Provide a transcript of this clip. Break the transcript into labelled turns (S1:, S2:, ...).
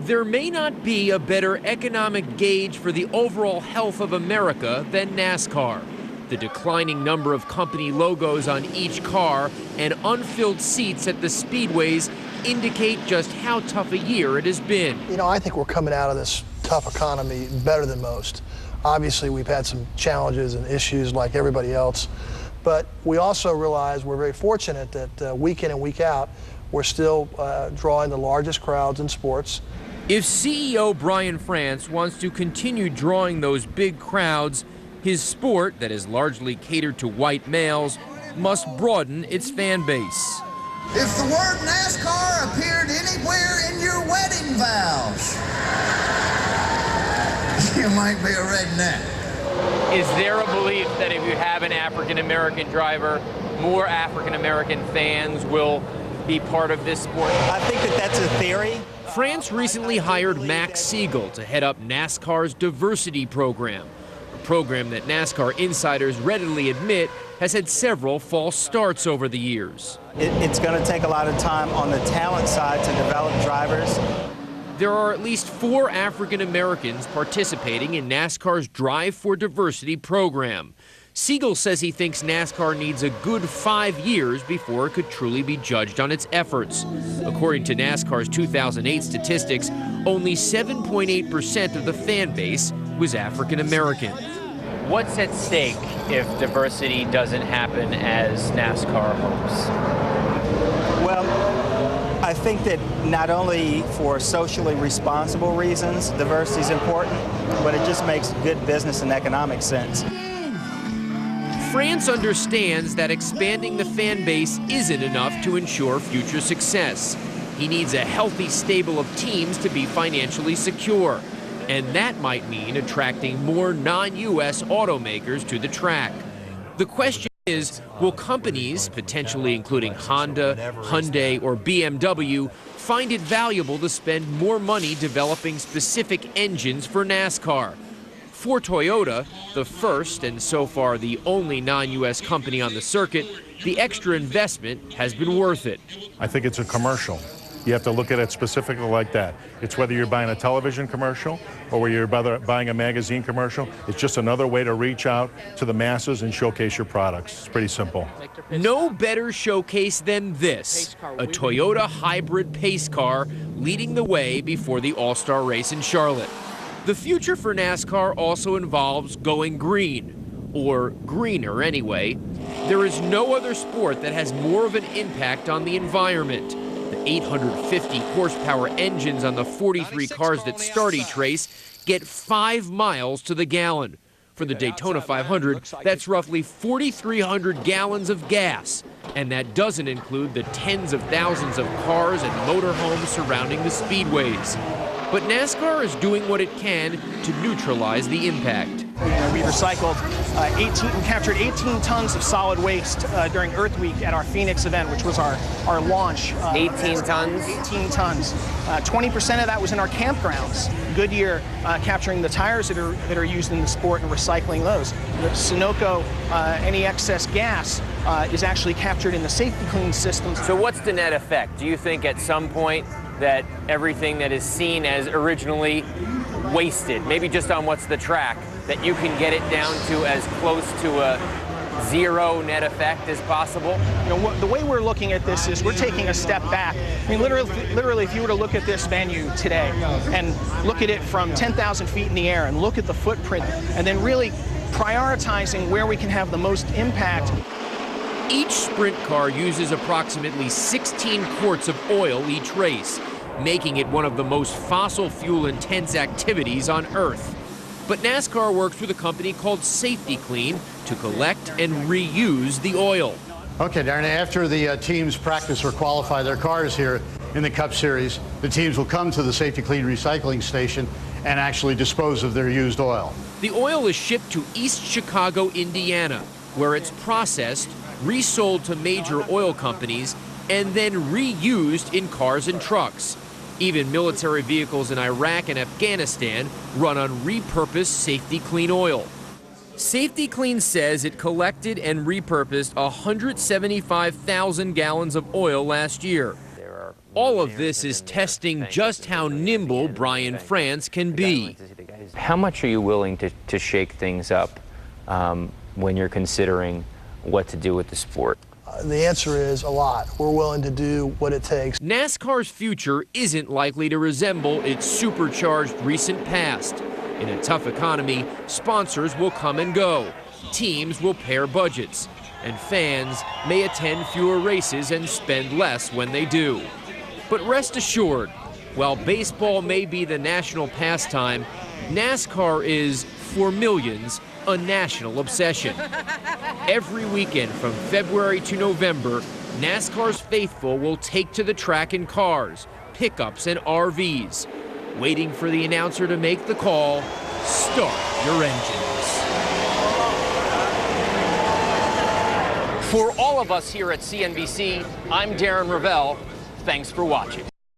S1: There may not be a better economic gauge for the overall health of America than NASCAR. The declining number of company logos on each car and unfilled seats at the speedways indicate just how tough a year it has been.
S2: You know, I think we're coming out of this tough economy better than most. Obviously, we've had some challenges and issues like everybody else, but we also realize we're very fortunate that week in and week out, we're still drawing the largest crowds in sports.
S1: If CEO Brian France wants to continue drawing those big crowds, his sport, that is largely catered to white males, must broaden its fan base.
S3: If the word NASCAR appeared anywhere in your wedding vows, you might be a redneck.
S1: Is there a belief that if you have an African-American driver, more African-American fans will be part of this sport?
S4: I think that that's a theory.
S1: France recently hired Max Siegel to head up NASCAR's diversity program, a program that NASCAR insiders readily admit has had several false starts over the years.
S4: It's going to take a lot of time on the talent side to develop drivers.
S1: There are at least 4 African Americans participating in NASCAR's Drive for Diversity program. Siegel says he thinks NASCAR needs a good 5 years before it could truly be judged on its efforts. According to NASCAR's 2008 statistics, only 7.8% of the fan base was African American. What's at stake if diversity doesn't happen as NASCAR hopes?
S4: Well, I think that not only for socially responsible reasons diversity is important, but it just makes good business and economic sense.
S1: France understands that expanding the fan base isn't enough to ensure future success. He needs a healthy stable of teams to be financially secure. And that might mean attracting more non-U.S. automakers to the track. The question is, will companies, potentially including Honda, Hyundai, or BMW, find it valuable to spend more money developing specific engines for NASCAR? For Toyota, the first and so far the only non-U.S. company on the circuit, the extra investment has been worth it.
S5: I think it's a commercial. You have to look at it specifically like that. It's whether you're buying a television commercial or whether you're buying a magazine commercial. It's just another way to reach out to the masses and showcase your products. It's pretty simple.
S1: No better showcase than this, a Toyota hybrid pace car leading the way before the All-Star race in Charlotte. The future for NASCAR also involves going green, or greener anyway. There is no other sport that has more of an impact on the environment. The 850 horsepower engines on the 43 cars that start each race get 5 miles to the gallon. For the Daytona 500, that's roughly 4,300 gallons of gas. And that doesn't include the tens of thousands of cars and motorhomes surrounding the speedways. But NASCAR is doing what it can to neutralize the impact.
S6: We recycled we captured 18 tons of solid waste during Earth Week at our Phoenix event, which was our launch.
S1: 18 tons?
S6: 18 tons. 20% of that was in our campgrounds. Goodyear capturing the tires that are used in the sport and recycling those. The Sunoco, any excess gas is actually captured in the safety clean system.
S1: So what's the net effect? Do you think at some point that everything that is seen as originally wasted, maybe just on what's the track, that you can get it down to as close to a zero net effect as possible?
S6: You know, the way we're looking at this is we're taking a step back. I mean, literally, if you were to look at this venue today and look at it from 10,000 feet in the air and look at the footprint and then really prioritizing where we can have the most impact.
S1: Each sprint car uses approximately 16 quarts of oil each race, making it one of the most fossil fuel intense activities on Earth. But NASCAR works with a company called Safety Clean to collect and reuse the oil.
S7: Okay, Darren, after the teams practice or qualify their cars here in the Cup Series, the teams will come to the Safety Clean recycling station and actually dispose of their used oil.
S1: The oil is shipped to East Chicago, Indiana, where it's processed, resold to major oil companies, and then reused in cars and trucks. Even military vehicles in Iraq and Afghanistan run on repurposed Safety Clean oil. Safety Clean says it collected and repurposed 175,000 gallons of oil last year. There are All of this is testing just how nimble Brian France can be.
S8: How much are you willing to shake things up when you're considering what to do with the sport?
S2: The answer is a lot. We're willing to do what it takes.
S1: NASCAR's future isn't likely to resemble its supercharged recent past. In a tough economy, sponsors will come and go, teams will pare budgets, and fans may attend fewer races and spend less when they do. But rest assured, while baseball may be the national pastime, NASCAR is, for millions, a national obsession. Every weekend from February to November, NASCAR's faithful will take to the track in cars, pickups, and RVs, waiting for the announcer to make the call, start your engines. For all of us here at CNBC, I'm Darren Ravel. Thanks for watching.